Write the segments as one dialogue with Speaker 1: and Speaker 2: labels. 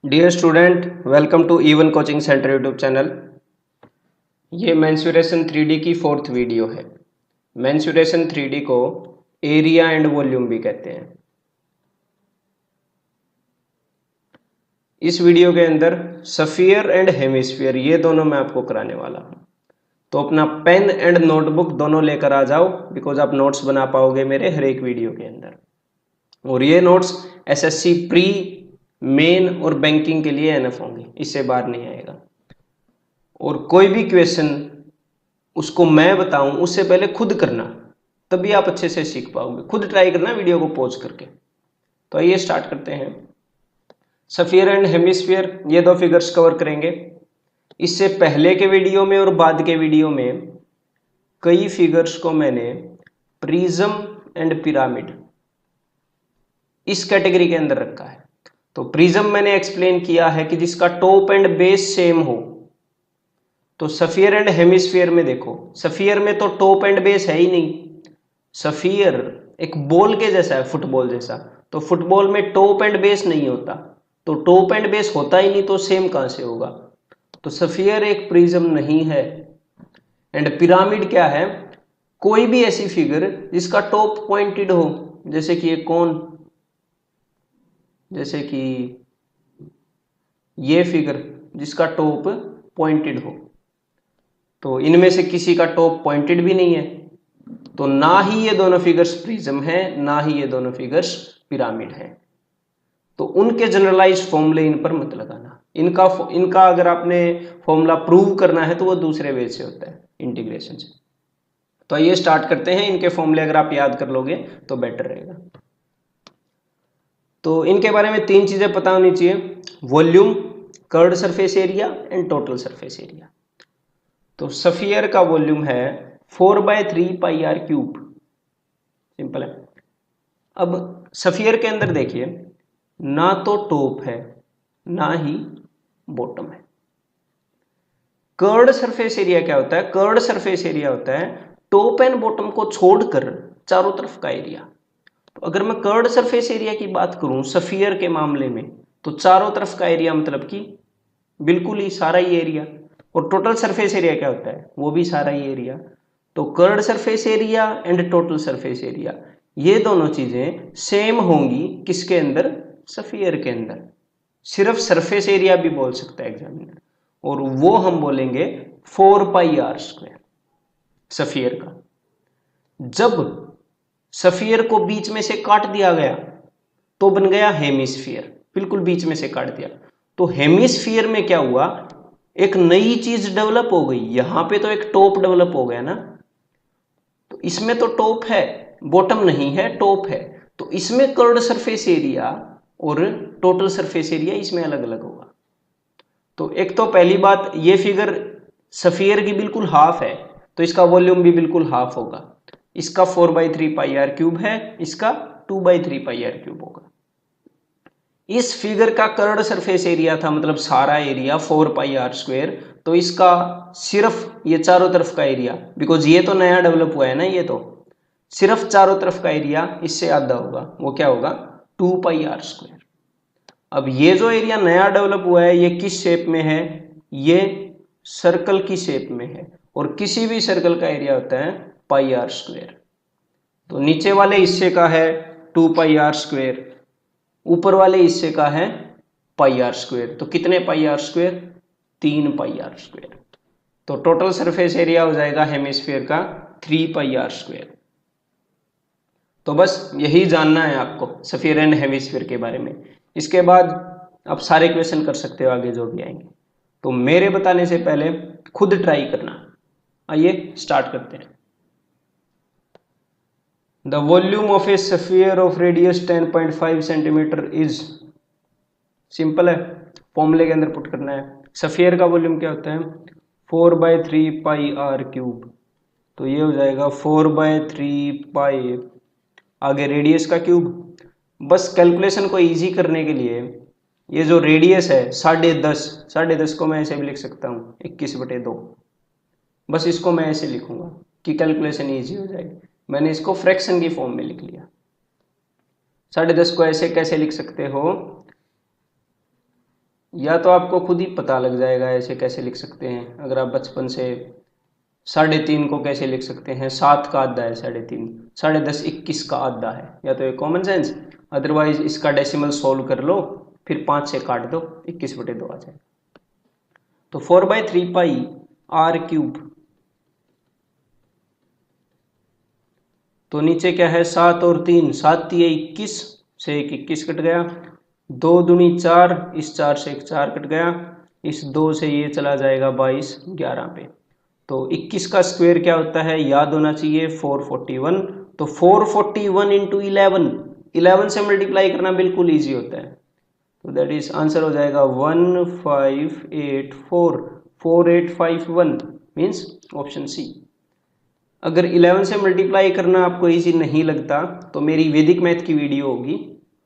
Speaker 1: Dear student, welcome to Even coaching centre YouTube channel. ये mensuration 3D की fourth video है। Mensuration 3D को area and volume भी कहते हैं। इस वीडियो के अंदर स्फीयर एंड हेमिस्फीयर ये दोनों मैं आपको कराने वाला हूँ। तो अपना पेन एंड नोटबुक दोनों लेकर आ जाओ, बिकॉज आप नोट्स बना पाओगे मेरे हर एक वीडियो के अंदर। और ये नोट्स एसएससी प्री, मेन और बैंकिंग के लिए एनएफ होंगे, इससे बाहर नहीं आएगा। और कोई भी क्वेश्चन उसको मैं बताऊं उससे पहले खुद करना, तभी आप अच्छे से सीख पाओगे। खुद ट्राई करना वीडियो को पॉज करके। तो आइए स्टार्ट करते हैं। स्फीयर एंड हेमिस्फीयर ये दो फिगर्स कवर करेंगे। इससे पहले के वीडियो में और बाद के वीडियो में कई फिगर्स को मैंने प्रिज्म एंड पिरामिड इस कैटेगरी के अंदर रखा है। तो प्रिज्म मैंने एक्सप्लेन किया है कि जिसका टॉप एंड बेस सेम हो। तो स्फीयर एंड हेमिस्फीयर में देखो, स्फीयर में तो टॉप एंड बेस है ही नहीं। स्फीयर एक बॉल के जैसा है, फुटबॉल जैसा। तो फुटबॉल में टॉप एंड बेस नहीं होता, तो टॉप एंड बेस होता ही नहीं तो सेम कहां से होगा। तो स्फीयर एक प्रिज्म नहीं है। एंड पिरामिड क्या है? कोई भी ऐसी फिगर जिसका टॉप पॉइंटेड हो, जैसे कि एक कोन, जैसे कि ये फिगर जिसका टॉप पॉइंटेड हो। तो इनमें से किसी का टॉप पॉइंटेड भी नहीं है, तो ना ही ये दोनों फिगर्स प्रिज्म है, ना ही ये दोनों फिगर्स पिरामिड है। तो उनके जनरलाइज्ड फॉर्मूले इन पर मत लगाना। इनका अगर आपने फॉर्मूला प्रूव करना है तो वो दूसरे वे से होता है, इंटीग्रेशन से। तो आइए स्टार्ट करते हैं। इनके फॉर्मूले अगर आप याद कर लोगे तो बेटर रहेगा। तो इनके बारे में तीन चीजें पता होनी चाहिए: volume, curved surface area and total surface area. तो स्फीयर का वॉल्यूम है 4/3 पाई आर क्यूब। सिंपल है। अब स्फीयर के अंदर देखिए, ना तो टॉप है ना ही बॉटम है। कर्व्ड सरफेस एरिया क्या होता है? कर्व्ड सरफेस एरिया होता है टॉप एंड बॉटम को छोड़कर चारों तरफ का एरिया। तो अगर मैं कर्व्ड सरफेस एरिया की बात करूं स्फीयर के मामले में, तो चारों तरफ का एरिया मतलब कि बिल्कुल ही सारा ही एरिया। और टोटल सरफेस एरिया क्या होता है? वो भी सारा ही एरिया। तो curved surface area and total surface area ये दोनों चीजें सेम होंगी किसके अंदर? स्फीयर के अंदर। सिर्फ सरफेस एरिया भी बोल सकता है एग्जामिनर, और वो हम बोलेंगे 4πr² स्फीयर का। जब स्फीयर को बीच में से काट दिया गया तो बन गया हेमिस्फीयर, बिल्कुल बीच में से काट दिया। तो हेमिस्फीयर में क्या हुआ? एक नई चीज डेवलप हो गई। यहां पे तो एक टॉप डेवलप हो गया ना, तो इसमें तो टॉप है, बॉटम नहीं है, टॉप है। तो इसमें कर्व्ड सरफेस एरिया और टोटल सरफेस एरिया इसमें अलग अलग होगा। तो एक तो पहली बात, ये फिगर स्फीयर की बिल्कुल हाफ है, तो इसका वॉल्यूम भी बिल्कुल हाफ होगा। इसका 4/3 पाई आर क्यूब है, इसका 2/3 पाई आर क्यूब होगा। इस फिगर का कर्व्ड सरफेस एरिया था, मतलब सारा एरिया 4πr²। तो इसका सिर्फ ये चारों तरफ का एरिया, बिकॉज ये तो नया डेवलप हुआ है ना, ये तो सिर्फ चारों तरफ का एरिया इससे आधा होगा। वो क्या होगा? 2πr²। अब ये जो एरिया नया डेवलप हुआ है ये किस शेप में है? ये सर्कल की शेप में है, और किसी भी सर्कल का एरिया होता है πr²। तो नीचे वाले हिस्से का है 2πr², ऊपर वाले हिस्से का है πr²। तो कितने πr²? 3πr²। तो टोटल सरफेस एरिया हो जाएगा हेमिस्फीयर का 3πr²। तो बस यही जानना है आपको स्फीयर एंड हेमिस्फीयर के बारे में। इसके बाद आप सारे क्वेश्चन कर सकते हो आगे जो भी आएंगे। तो मेरे बताने से पहले खुद ट्राई करना। आइए स्टार्ट करते हैं। The volume of A sphere of radius 10.5 centimetre is. Simple है, फॉर्मूले के अंदर पुट करना है। स्फीयर का वॉल्यूम क्या होता है? 4/3 पाई आर क्यूब। तो ये हो जाएगा 4/3 पाई, आगे रेडियस का क्यूब। बस कैलकुलेशन को इजी करने के लिए ये जो रेडियस है 10.5 को मैं ऐसे भी लिख सकता हूँ 21/2। बस इसको मैं ऐसे लिखूंगा कि कैलकुलेशन इजी हो जाएगी। मैंने इसको फ्रैक्शन की फॉर्म में लिख लिया। 10.5 को ऐसे कैसे लिख सकते हो? या तो आपको खुद ही पता लग जाएगा ऐसे कैसे लिख सकते हैं। अगर आप बचपन से 3.5 को कैसे लिख सकते हैं, 7 का आधा है 3.5, 10.5 21 का आधा है, या तो ये कॉमन सेंस, अदरवाइज इसका डेसिमल सोल्व कर लो, फिर 5 से काट दो, 21/2 आ जाए। तो 4/3 पाई आर क्यूब, तो नीचे क्या है 7 और 3, 7 3 21 से 21 कट गया, 2 दूनी 4, इस 4 से 4 कट गया, इस 2 से ये चला जाएगा 22 11 पे। तो 21 का स्क्वायर क्या होता है याद होना चाहिए 441। तो 441 इंटू 11 से मल्टीप्लाई करना बिल्कुल ईजी होता है। तो दैट इज आंसर हो जाएगा 1584 मीन्स ऑप्शन सी। अगर 11 से मल्टीप्लाई करना आपको इजी नहीं लगता तो मेरी वैदिक मैथ की वीडियो होगी,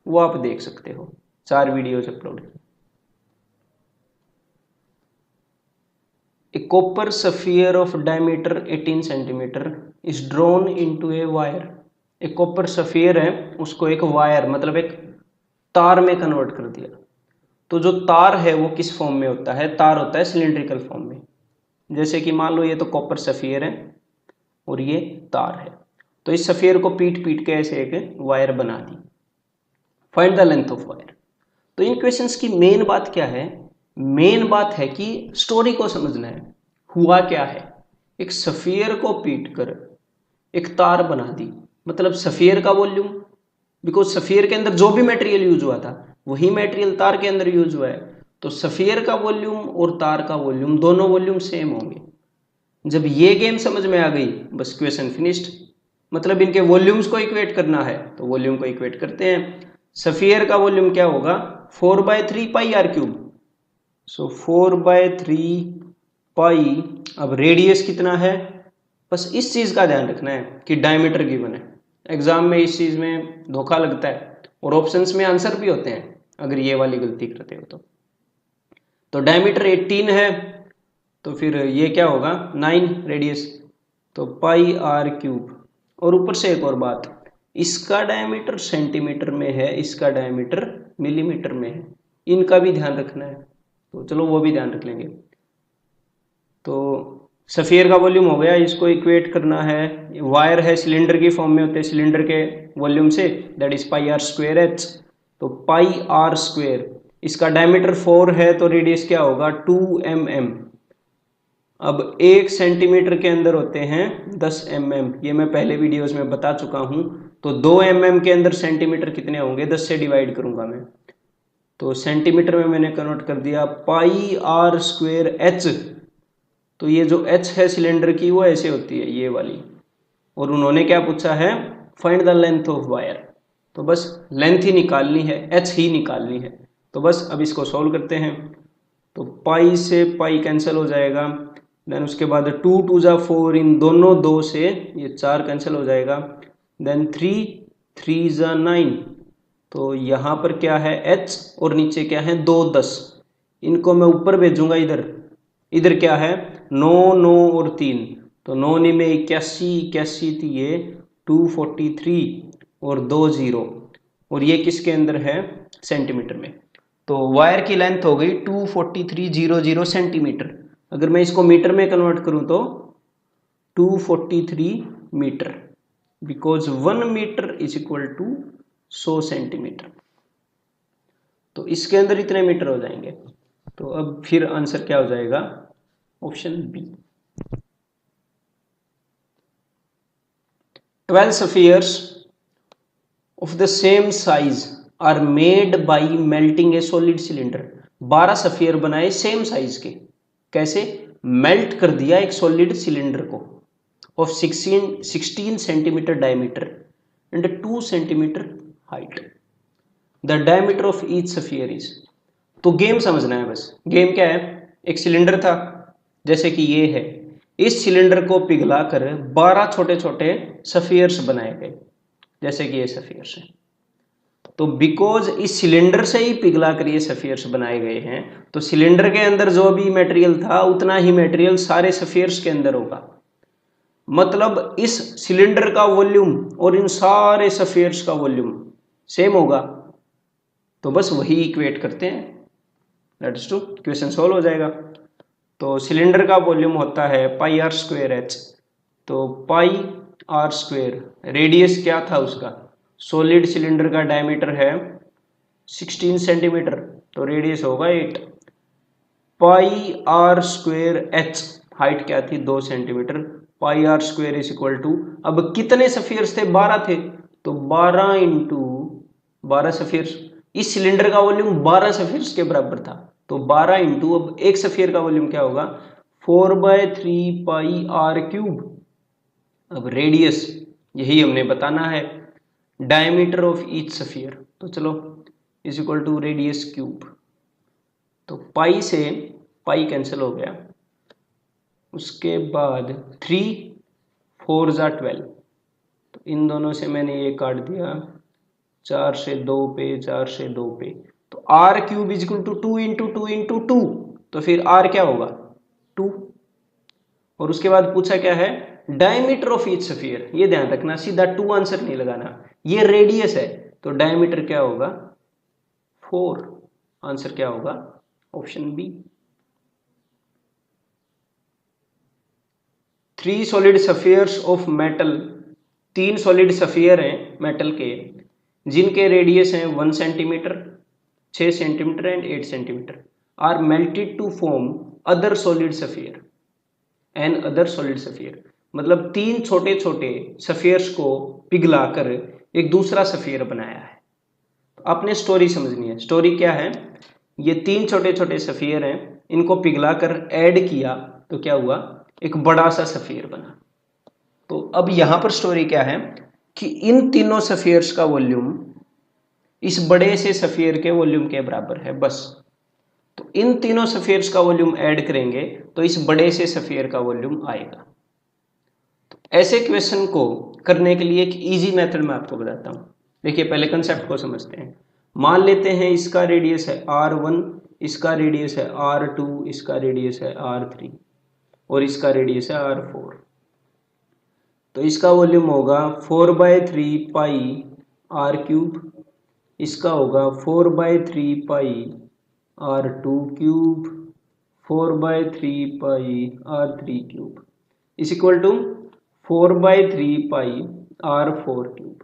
Speaker 1: वो आप देख सकते हो, 4 वीडियोज अपलोड की। A copper sphere of diameter 18 centimeter is drawn into a wire। एक कॉपर सफियर है, उसको एक वायर मतलब एक तार में कन्वर्ट कर दिया। तो जो तार है वो किस फॉर्म में होता है, तार होता है सिलिंड्रिकल फॉर्म में। जैसे कि मान लो ये तो कॉपर सफियर है और ये तार है, तो इस सफियर को पीट पीट के ऐसे एक वायर बना दी। Find the length of wire. तो इन क्वेश्चंस की मेन बात क्या है, मेन बात है कि स्टोरी को समझना है। हुआ क्या है, एक सफियर को पीट कर एक तार बना दी, मतलब सफियर का वॉल्यूम, बिकॉज सफियर के अंदर जो भी मटेरियल यूज हुआ था वही मटेरियल तार के अंदर यूज हुआ है, तो सफियर का वॉल्यूम और तार का वॉल्यूम दोनों वॉल्यूम सेम होंगे। जब ये गेम समझ में आ गई बस क्वेश्चन फिनिश्ड। मतलब इनके वॉल्यूम्स को इक्वेट करना है तो वॉल्यूम को इक्वेट करते हैं। सफियर का वॉल्यूम क्या होगा 4/3 पाई आर क्यूब, सो 4/3 पाई। अब रेडियस कितना है, बस इस चीज का ध्यान रखना है कि डायमीटर गिवन है। एग्जाम में इस चीज में धोखा लगता है और ऑप्शंस में आंसर भी होते हैं अगर ये वाली गलती करते हो तो डायमीटर 18 है, तो फिर ये क्या होगा 9 रेडियस, तो पाई आर क्यूब। और ऊपर से एक और बात, इसका डायमीटर सेंटीमीटर में है, इसका डायमीटर मिलीमीटर में है, इनका भी ध्यान रखना है। तो चलो वो भी ध्यान रख लेंगे। तो सफियर का वॉल्यूम हो गया, इसको इक्वेट करना है। वायर है सिलेंडर की फॉर्म में होते हैं, सिलेंडर के वॉल्यूम से, that is pi are square h. तो पाई आर स्क्वायर, इसका डायमीटर 4 है तो रेडियस क्या होगा 2 mm। अब 1 सेंटीमीटर के अंदर होते हैं 10 mm, ये मैं पहले वीडियोस में बता चुका हूं। तो 2 mm के अंदर सेंटीमीटर कितने होंगे, 10 से डिवाइड करूंगा मैं, तो सेंटीमीटर में मैंने कन्वर्ट कर दिया पाई आर स्क्वायर एच। तो ये जो एच है सिलेंडर की वो ऐसे होती है ये वाली, और उन्होंने क्या पूछा है find the length of wire. तो बस लेंथ ही निकालनी है, एच ही निकालनी है। तो बस अब इसको सॉल्व करते हैं। तो पाई से पाई कैंसिल हो जाएगा, देन उसके बाद 2 2 जा 4, इन दोनों 2 से ये 4 कैंसिल हो जाएगा, देन 3 3 जा 9। तो यहाँ पर क्या है h और नीचे क्या है 2 10, इनको मैं ऊपर भेजूंगा इधर, इधर क्या है 9 9 और 3, तो 9 में 81 थी ये 243 और 2 0, और ये किसके अंदर है सेंटीमीटर में। तो वायर की लेंथ हो गई 243.00 सेंटीमीटर। अगर मैं इसको मीटर में कन्वर्ट करूं तो 243 metre, because 1 metre is equal to 100 centimetre. तो इसके अंदर इतने मीटर हो जाएंगे। तो अब फिर आंसर क्या हो जाएगा option B. 12 spheres of the same size are made by melting a solid cylinder। 12 sphere बनाए सेम साइज के, कैसे मेल्ट कर दिया एक सॉलिड सिलेंडर को, of 16 centimetre diameter and 2 centimetre height. The diameter of each sphere is. तो game समझना है बस। गेम क्या है, एक सिलेंडर था जैसे कि ये है, इस सिलेंडर को पिघलाकर 12 छोटे छोटे सफियर्स बनाए गए, जैसे कि ये सफियर्स हैं। तो बिकॉज इस सिलेंडर से ही पिघला कर ये सफियर्स बनाए गए हैं, तो सिलेंडर के अंदर जो भी मटेरियल था उतना ही मटेरियल सारे सफियर्स के अंदर होगा। मतलब इस सिलेंडर का वॉल्यूम और इन सारे सफियर्स का वॉल्यूम सेम होगा। तो बस वही इक्वेट करते हैं, दैट्स टू, क्वेश्चन सोल्व हो जाएगा। तो सिलेंडर का वॉल्यूम होता है पाई आर स्क्वेयर एच, तो पाई आर स्क्वेयर रेडियस क्या था उसका, सॉलिड सिलेंडर का डायमीटर है 16 सेंटीमीटर, तो रेडियस होगा 8। Pi r square h, height क्या थी 2 centimetre, pi r square is equal to, अब कितने सफियर्स थे, 12 थे, तो 12 इंटू 12 सफियर्स, इस सिलेंडर का वॉल्यूम 12 सफियर्स के बराबर था, तो 12 इंटू, अब एक सफियर का वॉल्यूम क्या होगा 4/3 पाई आर क्यूब। अब रेडियस यही हमने बताना है, डायमीटर ऑफ ईच सफियर, तो चलो is equal to radius cube, तो पाई से पाई कैंसिल हो गया, उसके बाद 3 4 जा 12, तो इन दोनों से मैंने ये काट दिया, 4 से 2 पे, 4 से 2 पे, तो r cube is equal to 2 into 2 into 2, तो फिर आर क्या होगा 2। और उसके बाद पूछा क्या है, डायमीटर ऑफ ईच सफियर, ये ध्यान रखना, सीधा 2 आंसर नहीं लगाना, ये रेडियस है, तो डायमीटर क्या होगा 4, आंसर क्या होगा option B. 3 solid spheres of metal, 3 solid sphere हैं मेटल के, जिनके रेडियस हैं 1 centimetre, 6 centimetre and 8 centimetre, are melted to form other solid sphere and other solid sphere, मतलब 3 छोटे छोटे सफियर्स को पिघलाकर एक दूसरा सफियर बनाया है। तो आपने स्टोरी समझनी है, स्टोरी क्या है, ये 3 छोटे छोटे सफियर हैं, इनको पिघलाकर ऐड किया तो क्या हुआ, एक बड़ा सा सफियर बना। तो अब यहां पर स्टोरी क्या है कि इन तीनों सफियर्स का वॉल्यूम इस बड़े से सफियर के वॉल्यूम के बराबर है, बस। तो इन तीनों सफियर्स का वॉल्यूम ऐड करेंगे तो इस बड़े से सफियर का वॉल्यूम आएगा। तो ऐसे क्वेश्चन को करने के लिए एक इजी मेथड मैं आपको बताता हूं। देखिए पहले कंसेप्ट को समझते हैं। मान लेते हैं इसका रेडियस है r1, इसका रेडियस है r2, इसका रेडियस है r3 और इसका रेडियस है r4। तो इसका वॉल्यूम होगा 4/3 पाई आर क्यूब, इसका होगा 4/3 pi r2 cube, 4/3 pi r3 cube is equal to 4/3 pi r4 cube.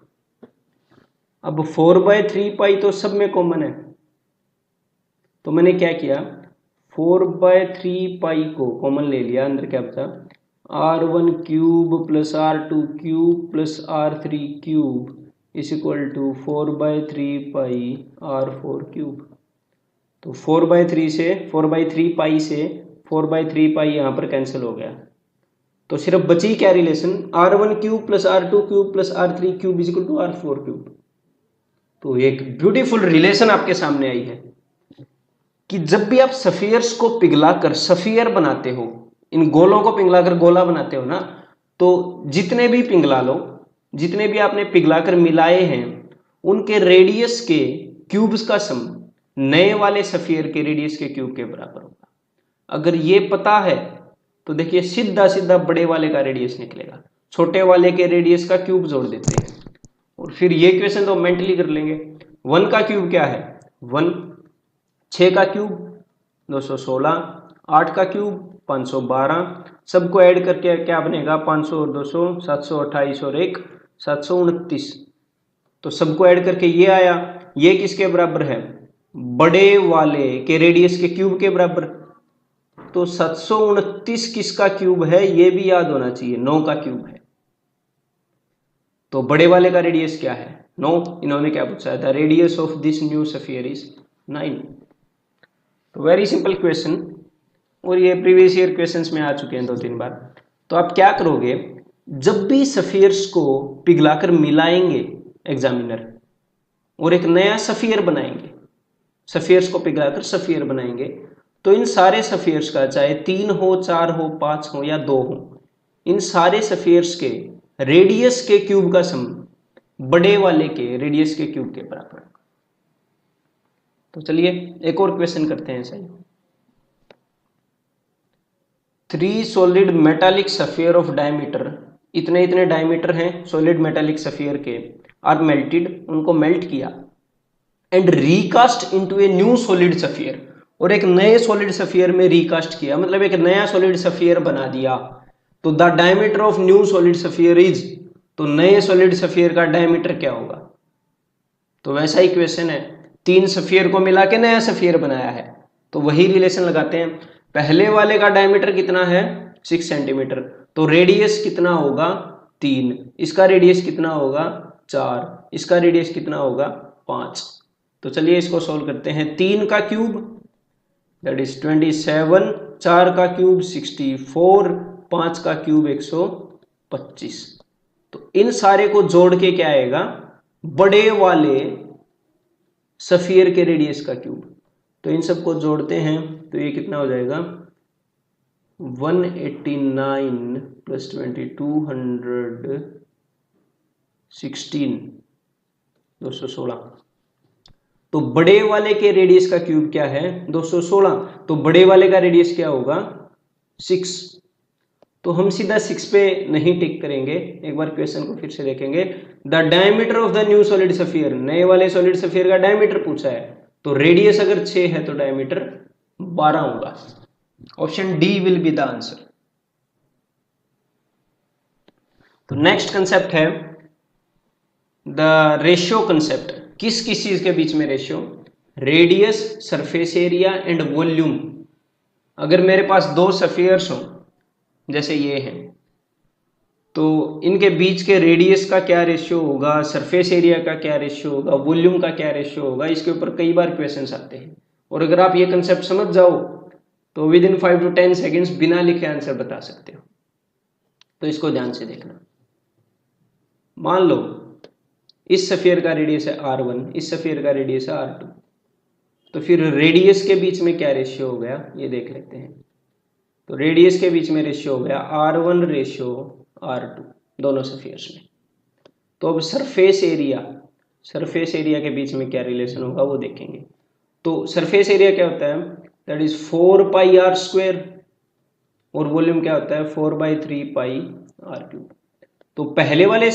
Speaker 1: अब 4/3 पाई तो सब में कॉमन है, तो मैंने क्या किया 4/3 पाई को कॉमन ले लिया, अंदर क्या बचा r1 cube plus r2 cube plus r3 cube is equal to 4/3 pi r4 cube. तो 4/3 पाई से 4/3 पाई यहाँ पर कैंसिल हो गया, तो सिर्फ बची क्या relation r1 cube plus r2 cube plus r3 cube is equal to r4 cube. तो एक ब्यूटीफुल रिलेशन आपके सामने आई है कि जब भी आप सफियर्स को पिघलाकर सफियर बनाते हो, इन गोलों को पिघलाकर गोला बनाते हो ना, तो जितने भी पिघला लो, जितने भी आपने पिघलाकर मिलाए हैं, उनके रेडियस के क्यूब्स का सम नए वाले सफियर के रेडियस के क्यूब के बराबर होगा। अगर ये पता है तो देखिए सीधा सीधा बड़े वाले का रेडियस निकलेगा, छोटे वाले के रेडियस का क्यूब जोड़ देते हैं और फिर ये क्वेश्चन तो मेंटली कर लेंगे। 1 का क्यूब क्या है 1, 6 का क्यूब 216, 8 का क्यूब 512, सबको ऐड करके क्या बनेगा 500 और 200 728 और 1 729। तो सबको ऐड करके ये आया, ये किसके बराबर है बड़े वाले के रेडियस के क्यूब के बराबर। तो 729 किसका क्यूब है ये भी याद होना चाहिए, 9 का क्यूब है। तो बड़े वाले का रेडियस क्या है 9, इन्होंने क्या पूछा है the radius of this new sphere is 9। तो वेरी सिंपल क्वेश्चन, और ये प्रीवियस ईयर क्वेश्चंस में आ चुके हैं 2-3 बार। तो आप क्या करोगे, जब भी सफियर्स को पिघलाकर मिलाएंगे एग्जामिनर और एक नया सफियर बनाएंगे, सफियर्स को पिघलाकर सफियर बनाएंगे, तो इन सारे सफियर्स का चाहे 3 हो 4 हो 5 हो या 2 हो, इन सारे सफियर्स के रेडियस के क्यूब का सम बड़े वाले के रेडियस के क्यूब के बराबर। तो चलिए एक और क्वेश्चन करते हैं। सही 3 solid metallic sphere of diameter, इतने इतने डायमीटर हैं सॉलिड मेटालिक सफियर के, आर मेल्टेड, उनको मेल्ट किया, and recast into a new solid sphere, और एक नए सॉलिड स्फीयर में रिकास्ट किया, मतलब एक नया सॉलिड स्फीयर बना दिया, तो the diameter of new solid sphere is, तो नए सॉलिड स्फीयर का डायमीटर क्या होगा। तो वैसा ही क्वेश्चन है, 3 स्फीयर को मिला के नया स्फीयर बनाया है, तो वही रिलेशन लगाते हैं। पहले वाले का डायमीटर कितना है 6 सेंटीमीटर, तो रेडियस कितना होगा 3, इसका रेडियस कितना होगा 4, इसका रेडियस कितना होगा 5। तो चलिए इसको सोल्व करते हैं। 3 का क्यूब दैट इज 27, 4 का क्यूब 64, 5 का क्यूब 125। तो इन सारे को जोड़ के क्या आएगा, बड़े वाले स्फीयर के रेडियस का क्यूब। तो इन सबको जोड़ते हैं तो ये कितना हो जाएगा 189 प्लस 2216, 216। तो बड़े वाले के रेडियस का क्यूब क्या है 216, तो बड़े वाले का रेडियस क्या होगा 6। तो हम सीधा 6 पे नहीं टिक करेंगे, एक बार क्वेश्चन को फिर से देखेंगे। The diameter of the new solid sphere, नए वाले सॉलिड स्फीयर का डायमीटर पूछा है, तो रेडियस अगर 6 है तो डायमीटर 12 होगा। Option D will be the answer. तो नेक्स्ट कंसेप्ट है द रेशियो कंसेप्ट। किस किस चीज के बीच में ratio, radius, surface area and volume. अगर मेरे पास 2 स्फीयर्स हों जैसे ये हैं, तो इनके बीच के रेडियस का क्या रेशियो होगा, सरफेस एरिया का क्या रेशियो होगा, वॉल्यूम का क्या रेशियो होगा, इसके ऊपर कई बार क्वेश्चंस आते हैं। और अगर आप ये कंसेप्ट समझ जाओ तो विद इन 5 to 10 सेकेंड्स बिना लिखे आंसर बता सकते हो। तो इसको ध्यान से देखना। मान लो इस स्फीयर का रेडियस है r1, इस स्फीयर का रेडियस है r2, तो फिर रेडियस के बीच में क्या रेशियो हो गया ये देख लेते हैं। तो रेडियस के बीच में रेशियो हो गया r1 रेशियो r2 दोनों स्फीयर्स में। तो अब सरफेस एरिया के बीच में क्या रिलेशन होगा वो देखेंगे। तो सरफेस एरिया क्या होता है that is 4 pi r square, और वॉल्यूम क्या होता है 4/3 पाई r3। तो पहले वाले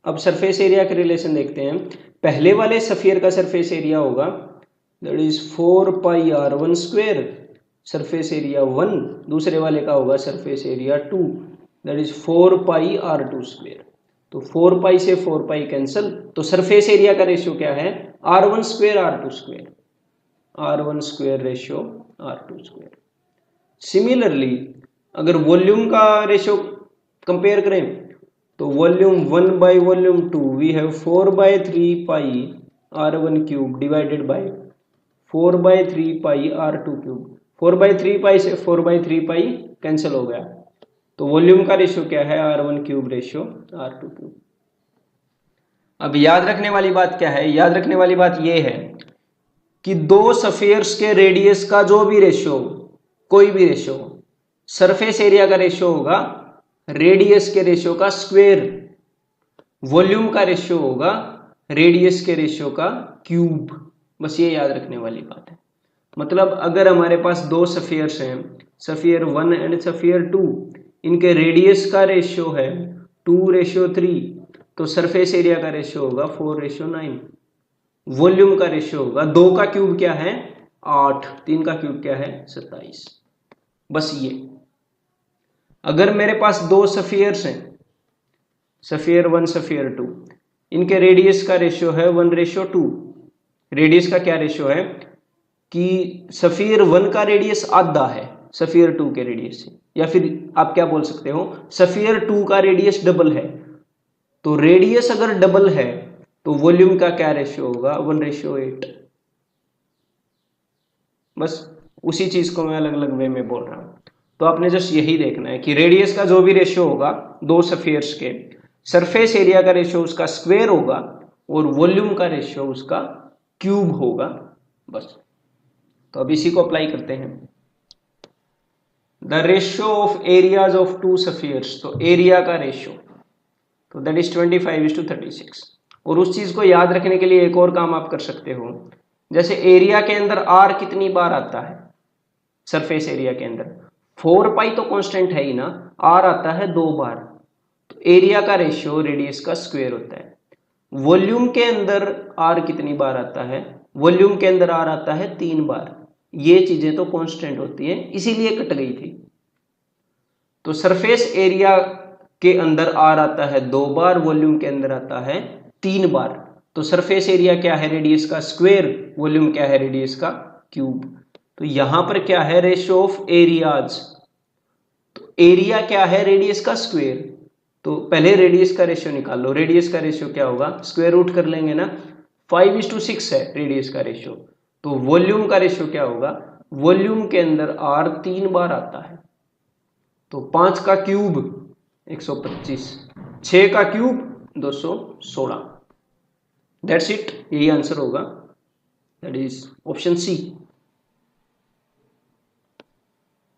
Speaker 1: अब सरफेस एरिया के रिलेशन देखते हैं। पहले वाले स्फीयर का सरफेस एरिया होगा that is 4 pi r1 square surface area 1, दूसरे वाले का होगा surface area 2 that is 4 pi r2 square. तो 4 पाई से 4 पाई कैंसिल, तो सरफेस एरिया का रेशियो क्या है r1 square r2 square, r1 square ratio r2 square. Similarly अगर वॉल्यूम का रेशियो कंपेयर करें तो volume 1 by volume 2 we have 4/3 pi r1 cube divided by 4/3 pi r2 cube. 4/3 पाई से 4/3 pi cancel हो गया, तो वॉल्यूम का रेशियो क्या है r1 cube ratio r2 cube. अब याद रखने वाली बात क्या है, याद रखने वाली बात यह है कि 2 स्फीयर्स के रेडियस का जो भी रेशियो, कोई भी रेशियो, सरफेस एरिया का रेशियो होगा रेडियस के रेशियो का स्क्वायर, वॉल्यूम का रेशियो होगा रेडियस के रेशियो का क्यूब। बस ये याद रखने वाली बात है। मतलब अगर हमारे पास 2 स्फीयर्स हैं, स्फीयर 1 एंड स्फीयर 2, इनके रेडियस का रेशियो है 2:3, तो सरफेस एरिया का रेशियो होगा 4:9, वॉल्यूम का रेशियो होगा 2 का क्यूब क्या है 8, 3 का क्यूब क्या है 27। बस ये। अगर मेरे पास 2 स्फीयर्स हैं, स्फीयर 1 स्फीयर 2, इनके रेडियस का रेशियो है 1:2। रेडियस का क्या रेशियो है कि स्फीयर 1 का रेडियस आधा है स्फीयर 2 के रेडियस से, या फिर आप क्या बोल सकते हो स्फीयर 2 का रेडियस डबल है। तो रेडियस अगर डबल है तो वॉल्यूम का क्या रेशियो होगा 1:8। बस उसी चीज को मैं अलग अलग वे में बोल रहा हूं। तो आपने जस्ट यही देखना है कि रेडियस का जो भी रेशियो होगा 2 स्फीयर्स के, सरफेस एरिया का रेशियो उसका स्क्वायर होगा और वॉल्यूम का रेशियो उसका क्यूब होगा। बस। तो अब इसी को अप्लाई करते हैं। The ratio of areas of 2 spheres, तो एरिया का रेशियो तो दैट इज 25:36। और उस चीज को याद रखने के लिए एक और काम आप कर सकते हो, जैसे एरिया के अंदर आर कितनी बार आता है सरफेस एरिया के अंदर, 4 पाई तो कांस्टेंट है ही ना, आर आता है 2 बार, तो एरिया का रेशियो रेडियस का स्क्वायर होता है। वॉल्यूम के अंदर आर कितनी बार आता है, वॉल्यूम के अंदर आर आता है 3 बार, ये चीजें तो कांस्टेंट होती हैं, इसीलिए कट गई थी। तो सरफेस एरिया के अंदर आर आता है 2 बार, वॉल्यूम के अंदर आता है 3 बार। तो सरफेस एरिया क्या है, रेडियस का स्क्वायर, वॉल्यूम क्या है, रेडियस का क्यूब। तो यहां पर क्या है, रेशियो ऑफ एरियाज। तो एरिया क्या है, रेडियस का स्क्वायर। तो पहले रेडियस का रेशियो निकाल लो। रेडियस का रेशियो क्या होगा, स्क्वायर रूट कर लेंगे ना, 5:6 है रेडियस का रेशियो। तो वॉल्यूम का रेशियो क्या होगा, वॉल्यूम के अंदर आर 3 बार आता है। तो 5 का क्यूब 125, 6 का क्यूब 216। दैट्स इट, यही आंसर होगा, that is option C.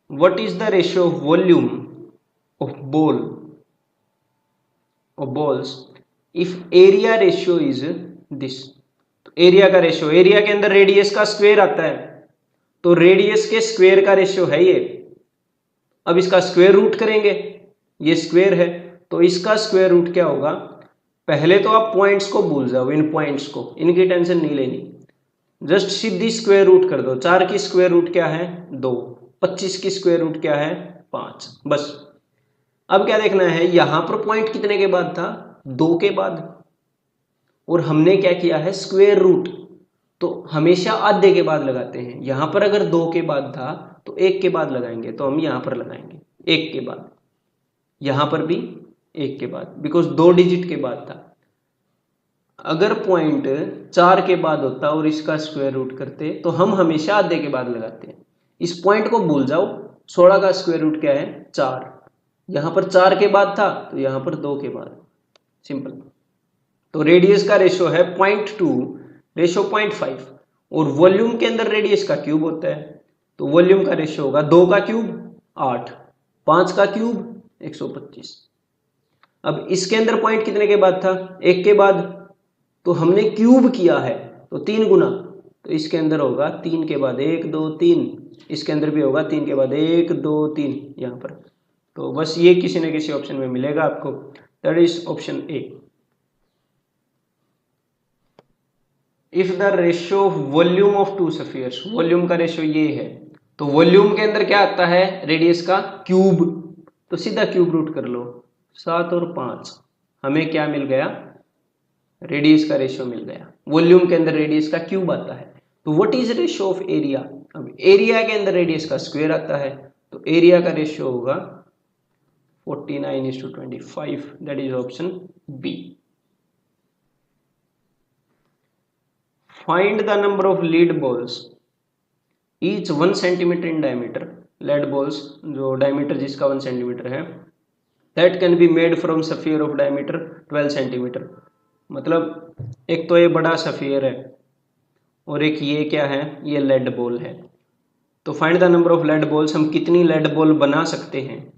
Speaker 1: What is the ratio of volume of balls if area ratio is this। तो एरिया का रेशियो, एरिया के अंदर रेडियस का स्क्वायर आता है, तो रेडियस के स्क्वायर का रेशियो है ये। अब इसका स्क्वायर रूट करेंगे, ये स्क्वायर है, तो इसका स्क्वायर रूट क्या होगा। पहले तो आप पॉइंट्स को भूल जाओ, इन पॉइंट्स को, इनकी टेंशन नहीं लेनी, जस्ट सीधी स्क्वायर रूट कर दो। 4 की स्क्वायर रूट क्या है 2, 25 की स्क्वायर रूट क्या है 5, बस। अब क्या देखना है, यहां पर पॉइंट कितने के बाद था, 2 के बाद, और हमने क्या किया है स्क्वायर रूट, तो हमेशा आधे के बाद लगाते हैं। यहां पर अगर 2 के बाद था तो 1 के बाद लगाएंगे, तो हम यहां पर लगाएंगे 1 के बाद, यहां पर भी 1 के बाद, बिकॉज 2 डिजिट के बाद था। अगर पॉइंट 4 के बाद होता और इसका स्क्वायर रूट करते तो हम हमेशा आधे के बाद लगाते हैं। इस पॉइंट को भूल जाओ, 16 का स्क्वायर रूट क्या है 4, यहां पर 4 के बाद था तो यहां पर 2 के बाद, सिंपल। तो रेडियस का रेशियो है 0.2 रेशियो 0.5, और वॉल्यूम के अंदर रेडियस का क्यूब होता है, तो वॉल्यूम का रेशियो होगा 2 का क्यूब 8, 5 का क्यूब 125। अब इसके अंदर पॉइंट कितने के बाद था, 1 के बाद, तो हमने क्यूब किया है तो 3 गुना, तो इसके अंदर होगा 3 के बाद 1 2 3, इसके अंदर भी होगा 3 के बाद 1 2 3 यहां पर। तो बस ये किसी न किसी ऑप्शन में मिलेगा आपको, that is option A. If the ratio of volume of 2 spheres, volume का रेशियो ये है, तो वॉल्यूम के अंदर क्या आता है, रेडियस का क्यूब, तो सीधा क्यूब रूट कर लो, 7 और 5, हमें क्या मिल गया, रेडियस का रेशियो मिल गया। वॉल्यूम के अंदर रेडियस का क्यूब आता है। तो what is ratio of area, अब एरिया के अंदर रेडियस का स्क्वायर आता है, तो एरिया का रेशियो होगा 49:25, that is option B. Find the number of lead balls each 1 centimetre in diameter. Lead balls जो डायमीटर जिसका 1 सेंटीमीटर है, that can be made from sphere of diameter 12 centimetre. मतलब एक तो ये बड़ा स्फीयर है और एक ये क्या है, ये लेड बॉल है। तो find the number of lead balls, हम कितनी लेड बॉल बना सकते हैं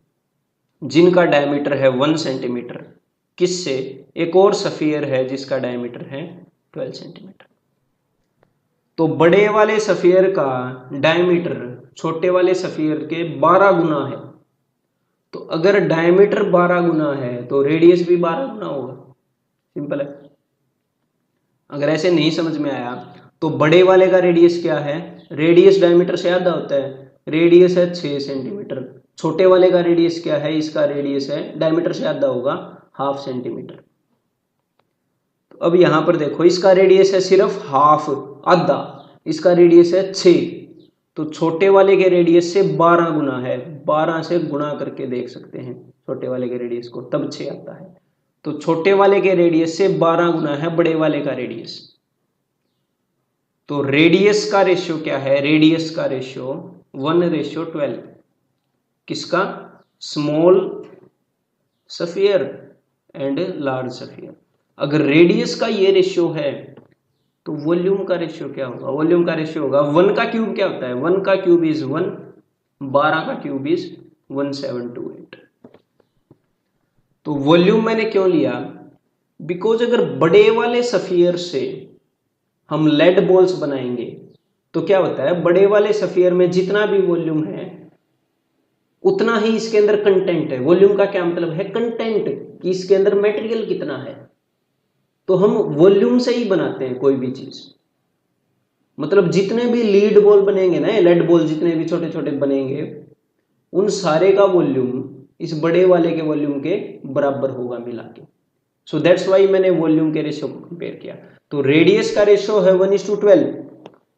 Speaker 1: जिनका डायमीटर है 1 सेंटीमीटर, किससे, एक और स्फीयर है जिसका डायमीटर है 12 सेंटीमीटर। तो बड़े वाले स्फीयर का डायमीटर छोटे वाले स्फीयर के 12 गुना है, तो अगर डायमीटर 12 गुना है तो रेडियस भी 12 गुना होगा, सिंपल है। अगर ऐसे नहीं समझ में आया तो बड़े वाले का रेडियस क्या है, रेडियस डायमीटर से आधा होता है, रेडियस है 6 सेंटीमीटर। छोटे वाले का रेडियस क्या है, इसका रेडियस है डायमीटर से आधा होगा 1/2 सेंटीमीटर। तो अब यहां पर देखो, इसका रेडियस है सिर्फ हाफ, आधा, इसका रेडियस है 6, तो छोटे वाले के रेडियस से 12 गुना है, 12 से गुणा करके देख सकते हैं छोटे वाले के रेडियस को, तब 6 आता है। तो छोटे वाले के रेडियस से 12 गुना है बड़े वाले का रेडियस। तो रेडियस का रेशियो क्या है, रेडियस का रेशियो 1:12, किसका, small sphere and large sphere. अगर रेडियस का ये रेशियो है तो वॉल्यूम का रेशियो क्या होगा, वॉल्यूम का रेशियो होगा 1 का क्यूब क्या होता है, 1 का क्यूब इज 1, 12 का क्यूब इज 1728। तो वॉल्यूम मैंने क्यों लिया, बिकॉज अगर बड़े वाले स्फीयर से हम लेड बॉल्स बनाएंगे तो क्या होता है, बड़े वाले स्फीयर में जितना भी वॉल्यूम है उतना ही इसके अंदर कंटेंट है। वॉल्यूम का क्या मतलब है, कंटेंट, कि इसके अंदर मटेरियल कितना है। तो हम वॉल्यूम से ही बनाते हैं कोई भी चीज, मतलब जितने भी लीड बॉल बनेंगे ना, लेड बॉल जितने भी छोटे छोटे बनेंगे, उन सारे का वॉल्यूम इस बड़े वाले के वॉल्यूम के बराबर होगा मिला के। सो दैट्स वाई मैंने वॉल्यूम के रेशियो को कंपेयर किया। तो रेडियस का रेशियो है 1:12,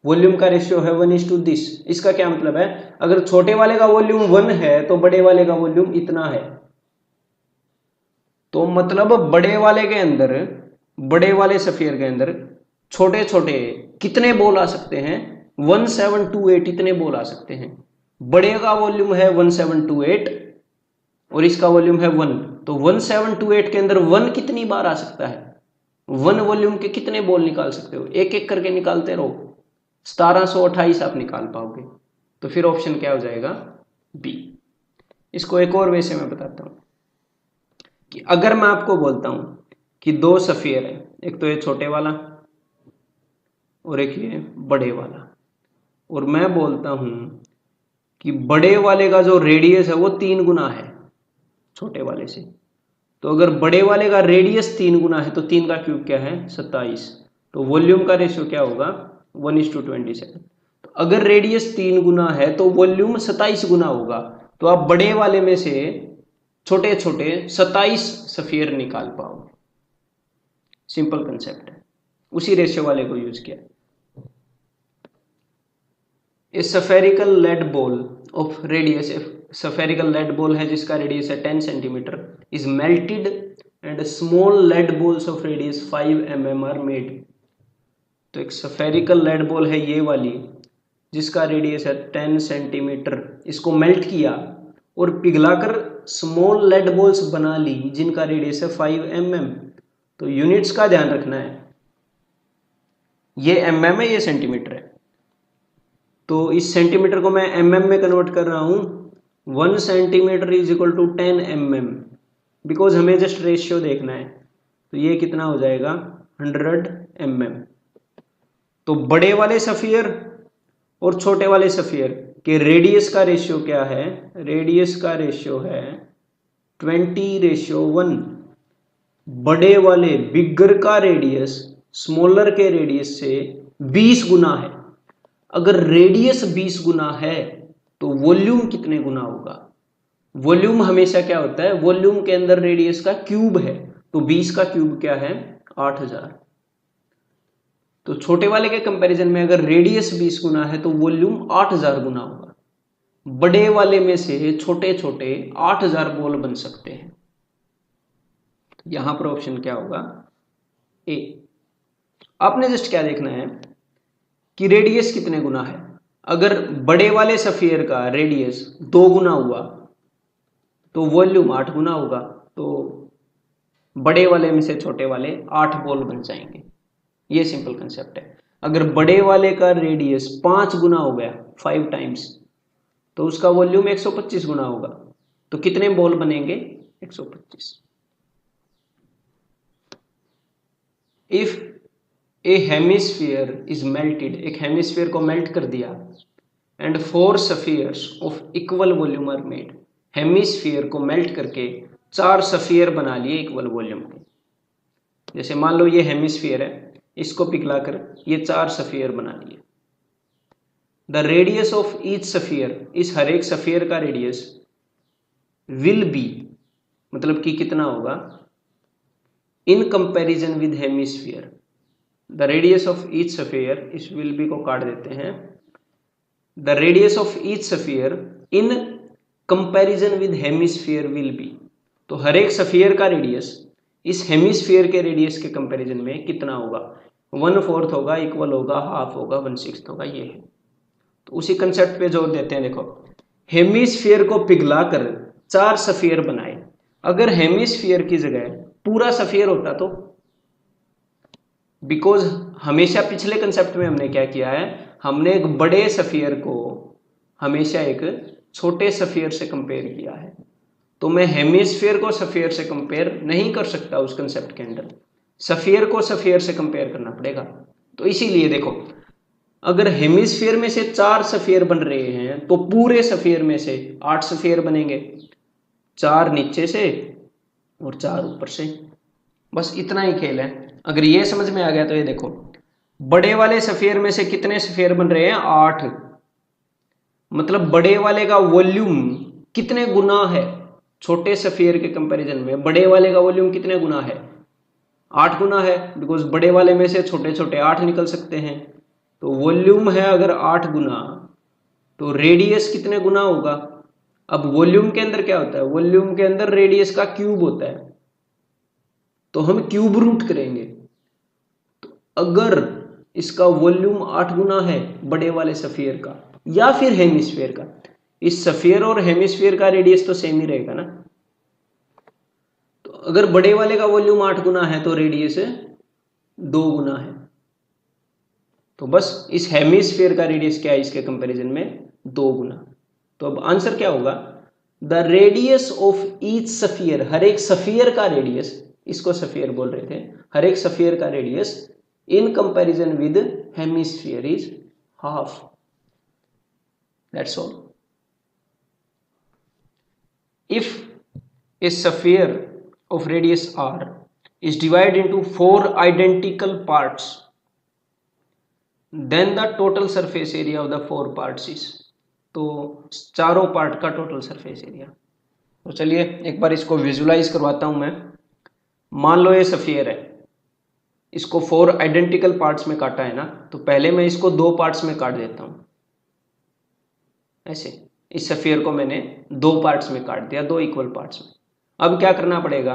Speaker 1: वॉल्यूम का रेशियो है 1:this। इसका क्या मतलब है, अगर छोटे वाले का वॉल्यूम 1 है तो बड़े वाले का वॉल्यूम इतना है। तो मतलब बड़े वाले के अंदर, बड़े वाले स्फीयर के अंदर छोटे छोटे कितने बॉल आ सकते हैं, 1728 इतने बॉल आ सकते हैं। बड़े का वॉल्यूम है 1728 और इसका वॉल्यूम है 1, तो 1728 के अंदर 1 कितनी बार आ सकता है, 1 वॉल्यूम के कितने बॉल निकाल सकते हो, एक एक करके निकालते रहो, 1728 आप निकाल पाओगे। तो फिर ऑप्शन क्या हो जाएगा, बी। इसको एक और वे से मैं बताता हूं कि अगर मैं आपको बोलता हूं कि दो स्फीयर है, एक तो ये छोटे वाला और एक ये बड़े वाला, और मैं बोलता हूं कि बड़े वाले का जो रेडियस है वो 3 गुना है छोटे वाले से, तो अगर बड़े वाले का रेडियस 3 गुना है तो 3 का क्यूब क्या है, 27। तो वॉल्यूम का रेशियो क्या होगा, 1:27। तो अगर रेडियस 3 गुना है तो वॉल्यूम 27 गुना होगा। तो आप बड़े वाले में से छोटे छोटे 27 स्फीयर निकाल पाओगे। सिंपल कंसेप्ट है, उसी रेशियो वाले को यूज किया। A spherical lead ball of radius, spherical lead ball है जिसका रेडियस है 10 centimetre, is melted and small lead balls of radius 5 mm are made. तो एक सफेरिकल लेड बॉल है ये वाली जिसका रेडियस है 10 सेंटीमीटर, इसको मेल्ट किया और पिघलाकर स्मॉल लेड बॉल्स बना ली जिनका रेडियस है 5 mm। तो यूनिट्स का ध्यान रखना है, ये mm है, ये सेंटीमीटर है। तो इस सेंटीमीटर को मैं mm में कन्वर्ट कर रहा हूं, 1 centimetre is equal to 10 mm, because हमें जस्ट रेशियो देखना है। तो ये कितना हो जाएगा, 100 mm। तो बड़े वाले स्फीयर और छोटे वाले स्फीयर के रेडियस का रेशियो क्या है, रेडियस का रेशियो है 20:1। बड़े वाले बिगर का रेडियस स्मॉलर के रेडियस से 20 गुना है। अगर रेडियस 20 गुना है तो वॉल्यूम कितने गुना होगा, वॉल्यूम हमेशा क्या होता है, वॉल्यूम के अंदर रेडियस का क्यूब है, तो 20 का क्यूब क्या है, 8000। तो छोटे वाले के कंपैरिजन में अगर रेडियस 20 गुना है तो वॉल्यूम 8000 गुना होगा। बड़े वाले में से छोटे छोटे 8000 बॉल बन सकते हैं। यहां पर ऑप्शन क्या होगा, ए। आपने जस्ट क्या देखना है कि रेडियस कितने गुना है। अगर बड़े वाले स्फीयर का रेडियस 2 गुना हुआ तो वॉल्यूम 8 गुना होगा। तो बड़े वाले में से छोटे वाले 8 बॉल बन जाएंगे। ये सिंपल कंसेप्ट है। अगर बड़े वाले का रेडियस 5 गुना हो गया, 5 टाइम्स, तो उसका वॉल्यूम 125 गुना होगा। तो कितने बॉल बनेंगे, 125। If a hemisphere is melted, एक हेमिस्फीयर को मेल्ट कर दिया, and 4 spheres of equal volume are made, hemisphere को मेल्ट करके 4 स्फीयर बना लिए इक्वल वॉल्यूम के। जैसे मान लो ये हेमिस्फीयर है, इसको पिघलाकर ये 4 स्फीयर बना लिए। The radius of each sphere, इस हर एक स्फीयर का रेडियस विल बी, मतलब कि कितना होगा, in comparison with hemisphere. The radius of each sphere, इस विल बी को काट देते हैं, the radius of each sphere in comparison with hemisphere will be. तो हर एक स्फीयर का रेडियस इस हेमिस्फीयर के रेडियस के कंपैरिजन में कितना होगा, 1/4 होगा, इक्वल होगा, हाफ होगा, 1/6 होगा, ये है। तो उसी कंसेप्ट पे जोर देते हैं। देखो, हेमिस्फीयर को पिघलाकर 4 स्फीयर बनाए। अगर हेमिस्फीयर की जगह पूरा स्फीयर होता तो, बिकॉज हमेशा पिछले कंसेप्ट में हमने क्या किया है, हमने एक बड़े स्फीयर को हमेशा एक छोटे स्फीयर से कंपेयर किया है। तो मैं हेमिस्फीयर को स्फीयर से कंपेयर नहीं कर सकता उस कंसेप्ट के अंदर, स्फीयर को स्फीयर से कंपेयर करना पड़ेगा। तो इसीलिए देखो, अगर हेमिस्फीयर में से 4 स्फीयर बन रहे हैं तो पूरे स्फीयर में से 8 स्फीयर बनेंगे, 4 नीचे से और 4 ऊपर से। बस इतना ही खेल है। अगर ये समझ में आ गया तो ये देखो, बड़े वाले सफेयर में से कितने सफेयर बन रहे हैं? 8। मतलब बड़े वाले का वॉल्यूम कितने गुना है छोटे सफेयर के कंपैरिजन में? बड़े वाले का वॉल्यूम कितने गुना है? 8 गुना है, बिकॉज बड़े वाले में से छोटे छोटे 8 निकल सकते हैं। तो वॉल्यूम है अगर 8 गुना, तो रेडियस कितने गुना होगा? अब वॉल्यूम के अंदर क्या होता है? वॉल्यूम के अंदर रेडियस का क्यूब होता है, तो हम क्यूब रूट करेंगे। तो अगर इसका वॉल्यूम 8 गुना है बड़े वाले सफियर का या फिर हेमिस्फीयर का, इस सफियर और हेमिस्फीयर का रेडियस तो सेम ही रहेगा ना। तो अगर बड़े वाले का वॉल्यूम 8 गुना है तो रेडियस 2 गुना है। तो बस इस हेमिस्फीयर का रेडियस क्या है इसके कंपैरिजन में? 2 गुना। तो अब आंसर क्या होगा? The radius of each sphere, हर एक सफियर का रेडियस, इसको सफियर बोल रहे थे, हर एक सफियर का radius in comparison with hemisphere is half. That's all. If a sphere of radius r is divided into 4 identical parts, then the total surface area of the 4 parts is, तो चारों part का total surface area. तो चलिए एक बार इसको visualise करवाता हूं मैं। मान लो ये सफियर है, इसको 4 आइडेंटिकल पार्ट्स में काटा है ना, तो पहले मैं इसको 2 पार्ट्स में काट देता हूं। ऐसे इस सफियर को मैंने 2 पार्ट्स में काट दिया, 2 इक्वल पार्ट्स में। अब क्या करना पड़ेगा?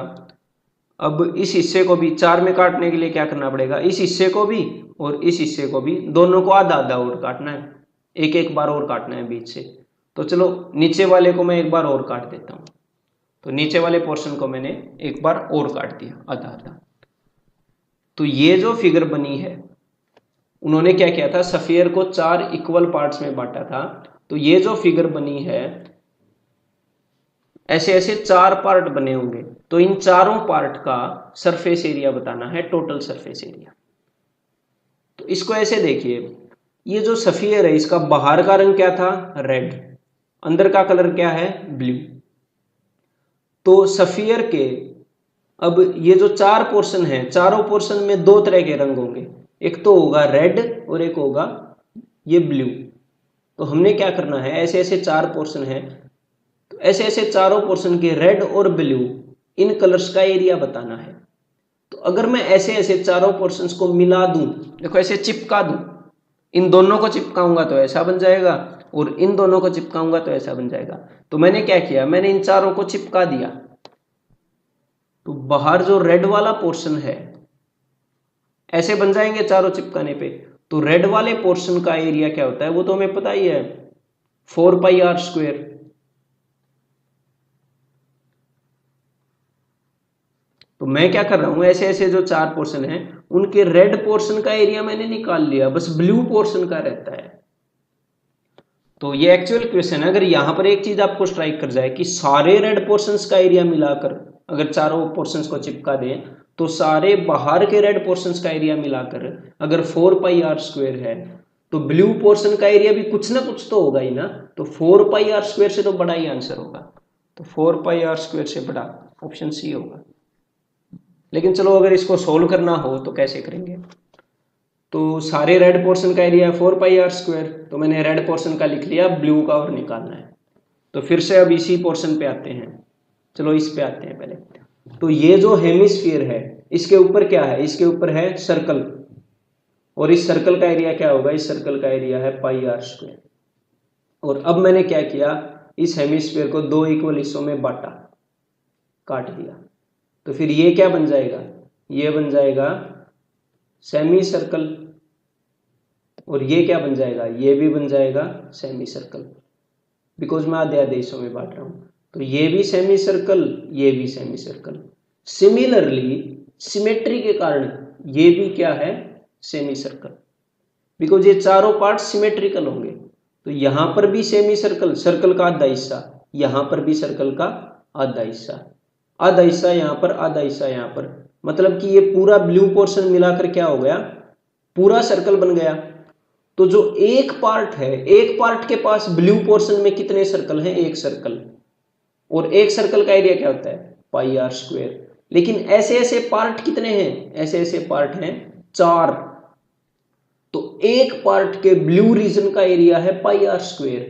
Speaker 1: अब इस हिस्से को भी 4 में काटने के लिए क्या करना पड़ेगा? इस हिस्से को भी और इस हिस्से को भी, दोनों को आधा आधा और काटना है, एक एक बार और काटना है बीच से। तो चलो नीचे वाले को मैं एक बार और काट देता हूं। तो नीचे वाले पोर्शन को मैंने एक बार और काट दिया आधा आधा। तो ये जो फिगर बनी है, उन्होंने क्या किया था? सफियर को 4 इक्वल पार्ट्स में बांटा था। तो ये जो फिगर बनी है, ऐसे ऐसे 4 पार्ट बने होंगे, तो इन चारों पार्ट का सरफेस एरिया बताना है, टोटल सरफेस एरिया। तो इसको ऐसे देखिए, ये जो सफियर है इसका बाहर का रंग क्या था? रेड। अंदर का कलर क्या है? ब्लू। तो सफियर के अब ये जो 4 पोर्शन है, चारों पोर्शन में 2 तरह के रंग होंगे, एक तो होगा रेड और एक होगा ये ब्लू। तो हमने क्या करना है? ऐसे ऐसे 4 पोर्शन है, तो ऐसे ऐसे चारों पोर्शन के रेड और ब्लू इन कलर्स का एरिया बताना है। तो अगर मैं ऐसे ऐसे चारों पोर्शंस को मिला दूं, देखो ऐसे चिपका दूं, इन दोनों को चिपकाऊंगा तो ऐसा बन जाएगा, और इन दोनों को चिपकाऊंगा तो ऐसा बन जाएगा। तो मैंने क्या किया? मैंने इन चारों को चिपका दिया। तो बाहर जो रेड वाला पोर्शन है, ऐसे बन जाएंगे चारों चिपकाने पे। तो रेड वाले पोर्शन का एरिया क्या होता है वो तो हमें पता ही है, 4πr²। तो मैं क्या कर रहा हूं? ऐसे ऐसे जो 4 पोर्शन है उनके रेड पोर्शन का एरिया मैंने निकाल लिया, बस ब्लू पोर्शन का रहता है। तो ये एक्चुअल क्वेश्चन है। अगर यहां पर एक चीज आपको स्ट्राइक कर जाए कि सारे रेड पोर्शंस का एरिया मिलाकर अगर चारों पोर्शंस को चिपका दें, तो सारे बाहर के रेड पोर्शंस का एरिया मिलाकर अगर 4πr² है, तो ब्लू पोर्शन का एरिया भी कुछ ना कुछ तो होगा ही ना। तो 4πr² से तो बड़ा ही आंसर होगा। तो 4πr² से बड़ा ऑप्शन सी होगा। लेकिन चलो अगर इसको सोल्व करना हो तो कैसे करेंगे? तो सारे रेड पोर्शन का एरिया 4πr², तो मैंने रेड पोर्शन का लिख लिया, ब्लू का और निकालना है। तो फिर से अब इसी पोर्शन पे आते हैं। चलो इस पे आते हैं पहले। तो ये जो हेमिस्फीयर है इसके ऊपर क्या है? इसके ऊपर है सर्कल, और इस सर्कल का एरिया क्या होगा? इस सर्कल का एरिया है πr²। और अब मैंने क्या किया? इस हेमिस्फीयर को 2 इक्वल हिस्सों में बांटा, काट दिया। तो फिर ये क्या बन जाएगा? ये बन जाएगा सेमी सर्कल, और ये क्या बन जाएगा? ये भी बन जाएगा सेमी सर्कल, बिकॉज मैं आधे आधे हिस्सों में बांट रहा हूं। तो ये भी सेमी सर्कल, ये भी सेमी सर्कल। सिमिलरली सिमेट्री के कारण ये भी क्या है? सेमी सर्कल, बिकॉज ये चारों पार्ट सिमेट्रिकल होंगे। तो यहां पर भी सेमी सर्कल, सर्कल का आधा हिस्सा, यहां पर भी सर्कल का आधा हिस्सा, आधा हिस्सा यहां पर, आधा हिस्सा यहां पर। मतलब कि ये पूरा ब्लू पोर्शन मिलाकर क्या हो गया? पूरा सर्कल बन गया। तो जो एक पार्ट है, एक पार्ट के पास ब्लू पोर्शन में कितने सर्कल हैं? एक सर्कल। और एक सर्कल का एरिया क्या होता है? πr²। लेकिन ऐसे ऐसे पार्ट कितने हैं? ऐसे ऐसे पार्ट हैं 4। एक पार्ट के ब्लू रीजन का एरिया है पाई आर स्क्वायर,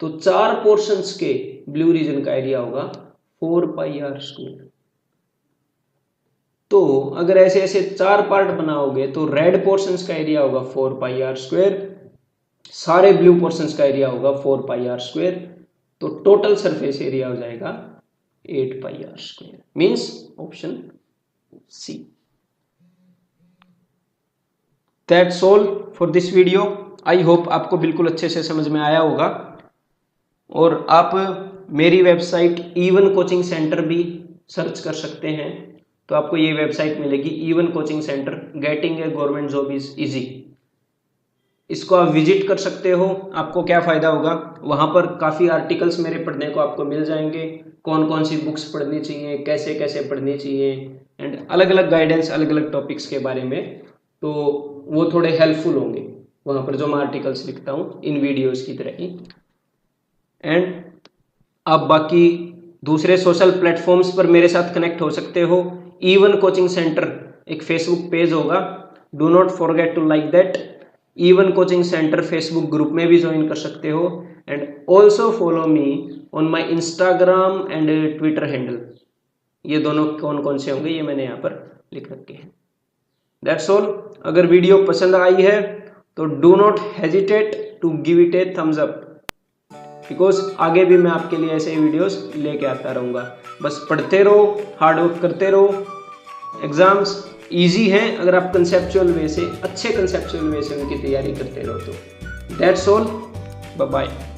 Speaker 1: तो 4 पोर्शंस के ब्लू रीजन का एरिया होगा 4 पाई आर स्क्वायर। तो अगर ऐसे ऐसे 4 पार्ट बनाओगे तो रेड पोर्शंस का एरिया होगा 4 पाई आर स्क्वायर, सारे ब्लू पोर्शंस का एरिया होगा 4 पाई आर स्क्वायर, तो टोटल सरफेस एरिया हो जाएगा 8 pi are square, means option C. That's all for this video. I hope आपको बिल्कुल अच्छे से समझ में आया होगा। और आप मेरी वेबसाइट ईवन कोचिंग सेंटर भी सर्च कर सकते हैं, तो आपको ये वेबसाइट मिलेगी, even coaching centre, getting a government job is easy. इसको आप विजिट कर सकते हो। आपको क्या फ़ायदा होगा, वहाँ पर काफ़ी आर्टिकल्स मेरे पढ़ने को आपको मिल जाएंगे, कौन कौन सी बुक्स पढ़नी चाहिए, कैसे कैसे पढ़नी चाहिए, एंड अलग अलग गाइडेंस अलग अलग टॉपिक्स के बारे में, तो वो थोड़े हेल्पफुल होंगे वहाँ पर जो मैं आर्टिकल्स लिखता हूँ इन वीडियोस की तरह ही। एंड आप बाकी दूसरे सोशल प्लेटफॉर्म्स पर मेरे साथ कनेक्ट हो सकते हो। ईवन कोचिंग सेंटर एक फेसबुक पेज होगा, do not forget to like that. Even coaching centre Facebook group में भी ज्वाइन कर सकते हो, and also follow me on my Instagram and Twitter handle. ये दोनों कौन कौन से होंगे ये मैंने यहाँ पर लिख रखे हैं। That's all. अगर वीडियो पसंद आई है तो do not hesitate to give it a thumbs up, because आगे भी मैं आपके लिए ऐसे वीडियोस लेके आता रहूँगा। बस पढ़ते रहो, हार्डवर्क करते रहो। एग्जाम्स इजी हैं अगर आप कंसेप्चुअल वे से, अच्छे कंसेप्चुअल वे से उनकी तैयारी करते रहो तो। That's all, bye bye.